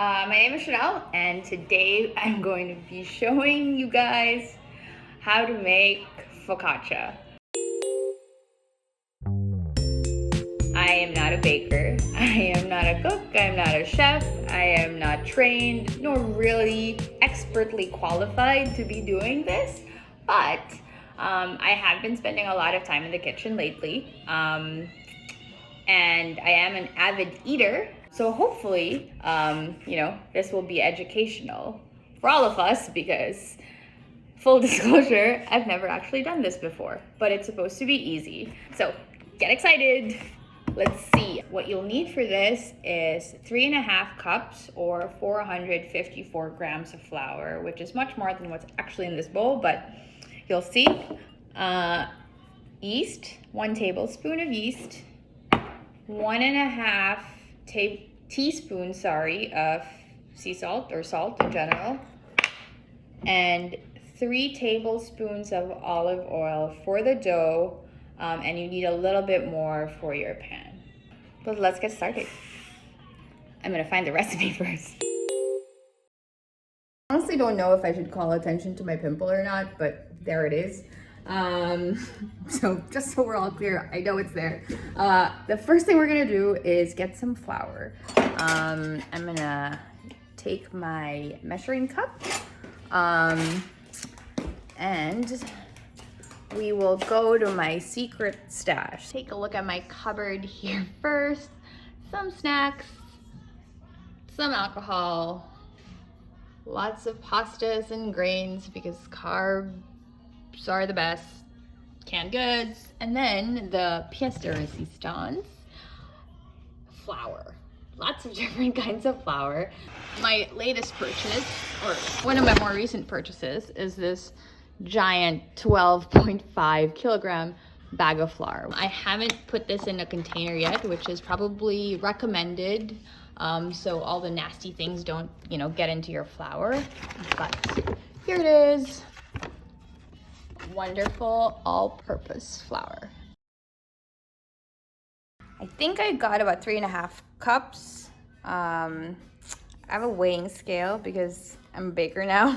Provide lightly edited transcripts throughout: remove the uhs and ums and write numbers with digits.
My name is Chenelle, and today I'm going to be showing you guys how to make focaccia. I am not a baker, I am not a cook, I'm not a chef, I am not trained nor really expertly qualified to be doing this, but I have been spending a lot of time in the kitchen lately, and I am an avid eater. So hopefully, this will be educational for all of us because, full disclosure, I've never actually done this before, but it's supposed to be easy. So get excited. Let's see. What you'll need for this is 3.5 cups or 454 grams of flour, which is much more than what's actually in this bowl, but you'll see. Yeast, 1 tablespoon of yeast, 1.5 teaspoons of sea salt or salt in general, and 3 tablespoons of olive oil for the dough, and you need a little bit more for your pan. But let's get started. I'm gonna find the recipe first. I honestly don't know if I should call attention to my pimple or not, but there it is. So just so we're all clear, I know it's there. The first thing we're gonna do is get some flour. I'm gonna take my measuring cup, and we will go to my secret stash. Take a look at my cupboard here first. Some snacks, some alcohol, lots of pastas and grains because carbs are the best, canned goods, and then the pièce de résistance, flour. Lots of different kinds of flour. My latest purchase, or one of my more recent purchases, is this giant 12.5 kilogram bag of flour. I haven't put this in a container yet, which is probably recommended, so all the nasty things don't, get into your flour. But here it is. Wonderful all-purpose flour. I think I got about 3.5 cups. I have a weighing scale because I'm a baker now.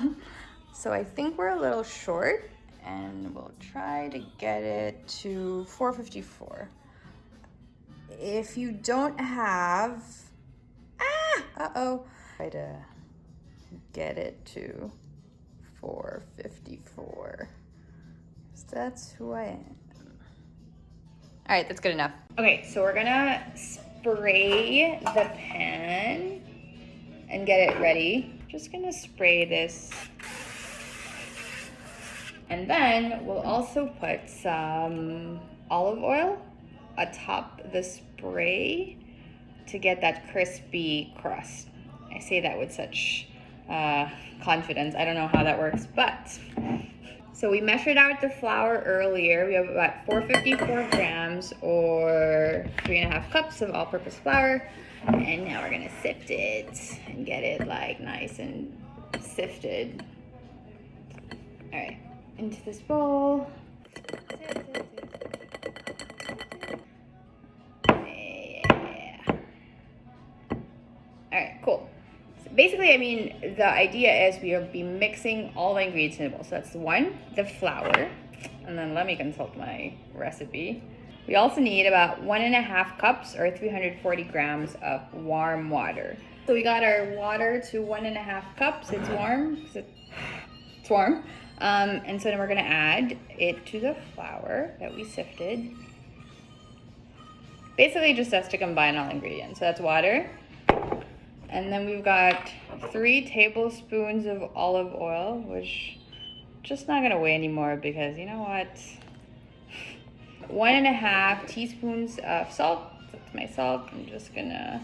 So I think we're a little short, and we'll try to get it to 454. If you don't have, try to get it to 454. That's who I am. All right, that's good enough. Okay, so we're gonna spray the pan and get it ready. Just gonna spray this. And then we'll also put some olive oil atop the spray to get that crispy crust. I say that with such confidence. I don't know how that works, but so we measured out the flour earlier. We have about 454 grams or 3.5 cups of all-purpose flour. And now we're gonna sift it and get it like nice and sifted. All right, into this bowl. Yeah. All right, cool. Basically, the idea is we'll be mixing all the ingredients in the bowl. So that's the flour, and then let me consult my recipe. We also need about 1.5 cups or 340 grams of warm water. So we got our water to 1.5 cups. It's warm. It's warm. And so then we're gonna add it to the flour that we sifted. Basically, just has to combine all ingredients. So that's water. And then we've got 3 tablespoons of olive oil, which just not gonna weigh anymore because you know what? 1.5 teaspoons of salt. That's my salt. I'm just gonna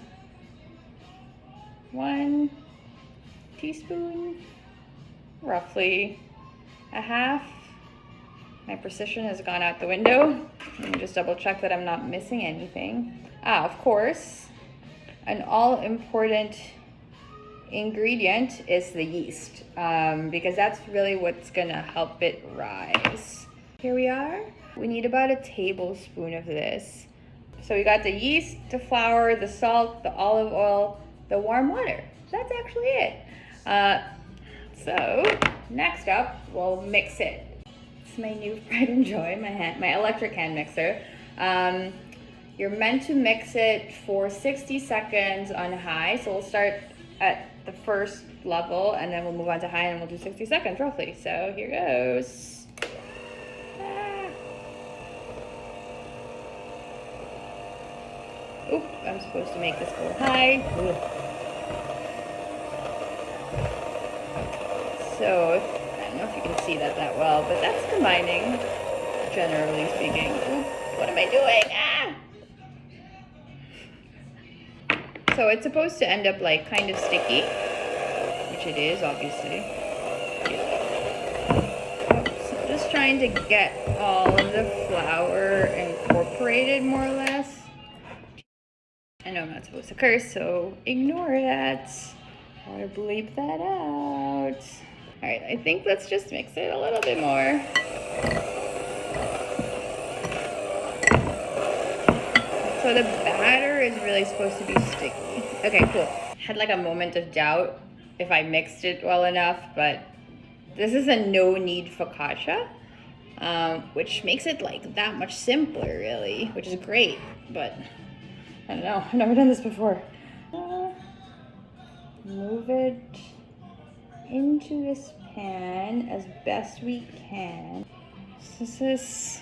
1 teaspoon, roughly a half. My precision has gone out the window. Let me just double check that I'm not missing anything. Of course, an all-important ingredient is the yeast, because that's really what's gonna help it rise. Here we are. We need about a tablespoon of this. So we got the yeast, the flour, the salt, the olive oil, the warm water. that's actually it. So next up, we'll mix it. It's my new pride and joy, my electric hand mixer. You're meant to mix it for 60 seconds on high. So we'll start at the first level and then we'll move on to high and we'll do 60 seconds roughly. So here goes. Oop, I'm supposed to make this go high. So, I don't know if you can see that well, but that's combining, generally speaking. Oop, what am I doing? So it's supposed to end up like kind of sticky, which it is, obviously. So just trying to get all of the flour incorporated more or less. I know I'm not supposed to curse, so ignore that. Or bleep that out. All right, I think let's just mix it a little bit more. So the batter is really supposed to be sticky. Okay, cool. Had like a moment of doubt if I mixed it well enough, but this is a no-knead focaccia, which makes it like that much simpler, really, which is great, but I don't know, I've never done this before. Move it into this pan as best we can. So this is,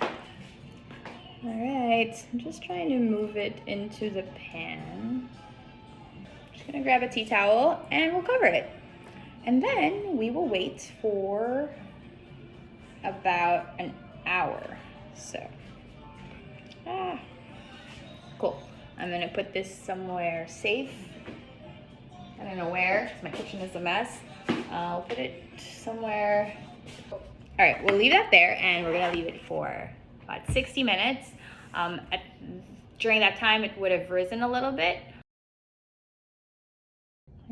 all right, I'm just trying to move it into the pan. Just gonna grab a tea towel and we'll cover it. And then we will wait for about an hour. So, cool. I'm gonna put this somewhere safe. I don't know where, because my kitchen is a mess. I'll put it somewhere. All right, we'll leave that there and we're gonna leave it for about 60 minutes. During that time, it would have risen a little bit.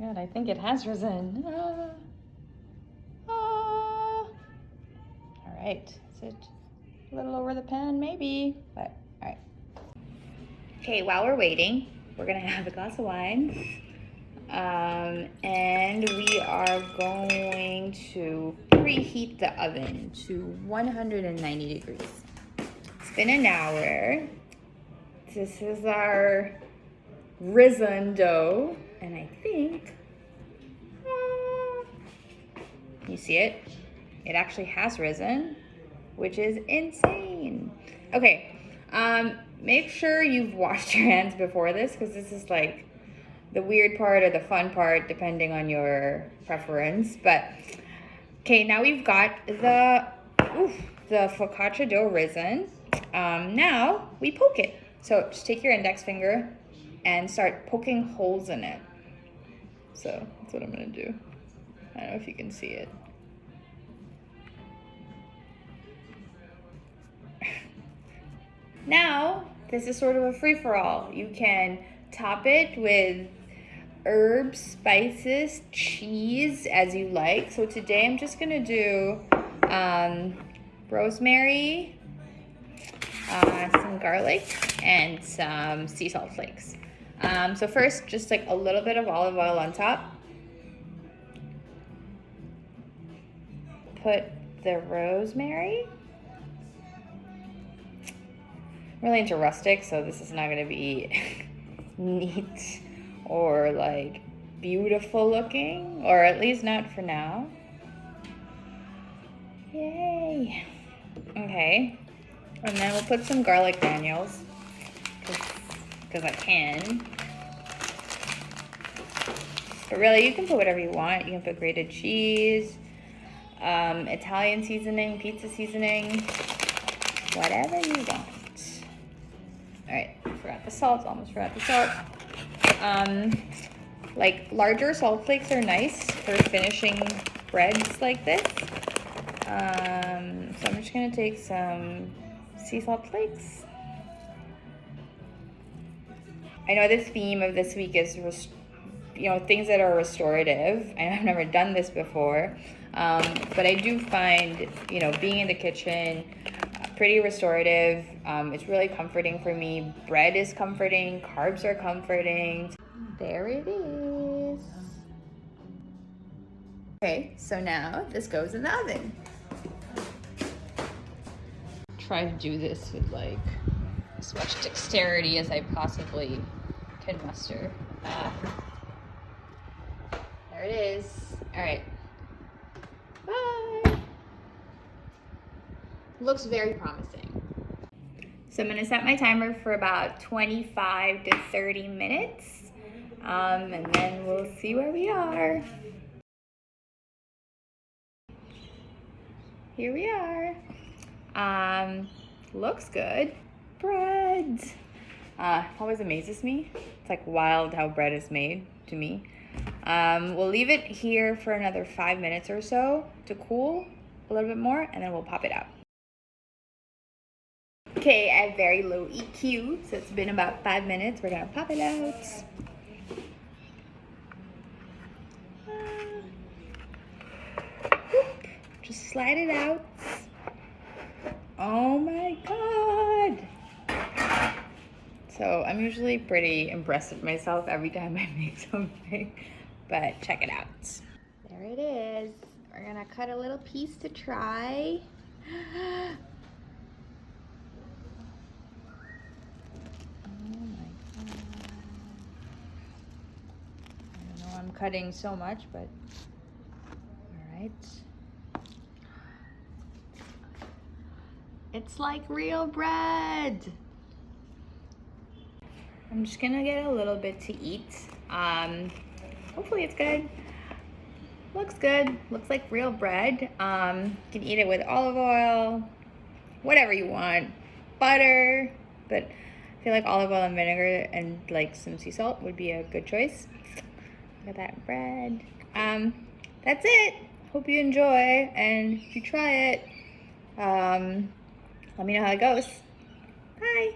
God, I think it has risen. All right, is it a little over the pan? Maybe, but all right. Okay, while we're waiting, we're gonna have a glass of wine. And we are going to preheat the oven to 190 degrees. It's been an hour. This is our risen dough, and I think, you see it? It actually has risen, which is insane. Okay, make sure you've washed your hands before this, because this is like the weird part or the fun part, depending on your preference. But okay, now we've got the focaccia dough risen. Now we poke it. So just take your index finger and start poking holes in it. So that's what I'm gonna do. I don't know if you can see it. Now, this is sort of a free-for-all. You can top it with herbs, spices, cheese, as you like. So today I'm just gonna do rosemary, some garlic, and some sea salt flakes. So first, just like a little bit of olive oil on top. Put the rosemary. I'm really into rustic, so this is not gonna be neat or like beautiful looking, or at least not for now. Yay. Okay, and then we'll put some garlic granules because I can. But really, you can put whatever you want. You can put grated cheese, Italian seasoning, pizza seasoning, whatever you want. All right, forgot the salt, almost forgot the salt. Like larger salt flakes are nice for finishing breads like this. So I'm just gonna take some sea salt flakes. I know the theme of this week is, things that are restorative. I've never done this before, but I do find, being in the kitchen, pretty restorative. It's really comforting for me. Bread is comforting, carbs are comforting. There it is. Okay, so now this goes in the oven. Try to do this with like as much dexterity as I possibly can muster. There it is. All right. Bye. Looks very promising. So I'm gonna set my timer for about 25 to 30 minutes. And then we'll see where we are. Here we are. Looks good. Bread. Always amazes me. It's like wild how bread is made to me. We'll leave it here for another 5 minutes or so to cool a little bit more, and then we'll pop it out. Okay, I have very low EQ, so it's been about 5 minutes. We're gonna pop it out. Just slide it out. Oh my God. So I'm usually pretty impressed with myself every time I make something, but check it out. There it is. We're gonna cut a little piece to try. Oh my God. I don't know, I'm cutting so much, but all right. It's like real bread. I'm just gonna get a little bit to eat. Hopefully it's good. Looks good. Looks like real bread. You can eat it with olive oil, whatever you want. Butter, but I feel like olive oil and vinegar and like some sea salt would be a good choice. Look at that bread. That's it. Hope you enjoy, and if you try it, let me know how it goes. Bye.